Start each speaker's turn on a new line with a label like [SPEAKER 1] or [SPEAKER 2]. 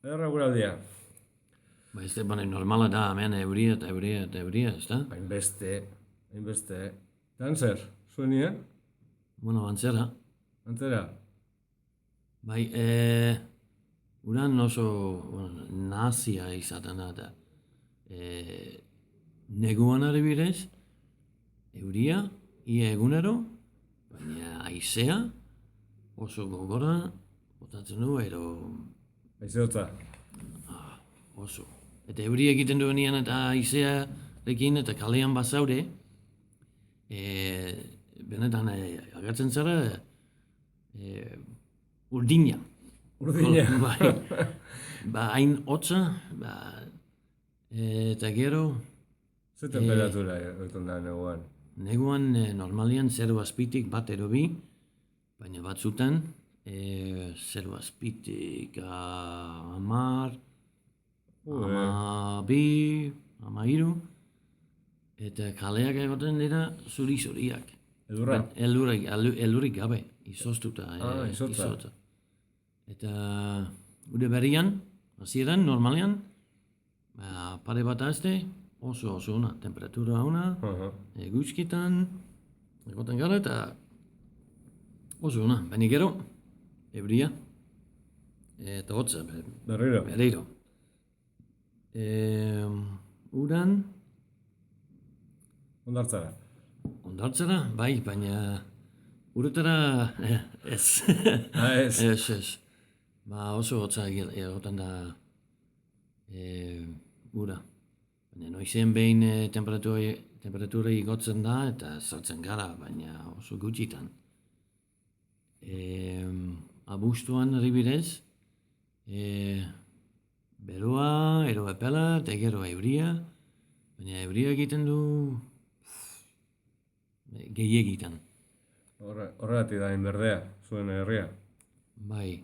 [SPEAKER 1] Erreguraldia.
[SPEAKER 2] Ba, ez normala da, hemen euria eta euria, ez da?
[SPEAKER 1] Hainbeste. Dan zer, zuenien?
[SPEAKER 2] Bueno, antzera.
[SPEAKER 1] Antzera?
[SPEAKER 2] Bai, uran oso nazia izaten da. Neguan adibidez, euria, ia egunero, baina haizea oso gogorra, botatzen du,
[SPEAKER 1] Haizehotza.
[SPEAKER 2] oso. Eta euria egiten duenean eta haizearekin eta kalean bazaude, benetan agertzen zara urdina.
[SPEAKER 1] Urdina.
[SPEAKER 2] Bai, ba, hain hotza, eta gero,
[SPEAKER 1] Ze temperatura egiten da neguan?
[SPEAKER 2] neguan normalian 0 azpitik bat edo bi, baina batzutan 0 azpitik 10, 12, 13, eta kaleak egoten dira zuri-zuriak.
[SPEAKER 1] Edurra?
[SPEAKER 2] Elurrik gabe, izoztuta.
[SPEAKER 1] Izotza.
[SPEAKER 2] Eta gure berrian, hasieran, normalean, pare bat azte, oso ona, temperatura ona, guzkitan, egoten gara eta oso ona. Baina gero, euria, eta hotza, berriro. Uran,
[SPEAKER 1] Ondartzara?
[SPEAKER 2] Bai, baina uretara ez.
[SPEAKER 1] Ez.
[SPEAKER 2] Ez. Ba, oso hotza egoten da ura. Baina noizen behin temperatura igotzen da eta sartzen gara, baina oso gutxitan. Abuztuan adibidez, beroa, ero epela, eta gero euria, baina euria egiten du gehiegitan.
[SPEAKER 1] Horregatik da berdea, zuen herria.
[SPEAKER 2] Bai,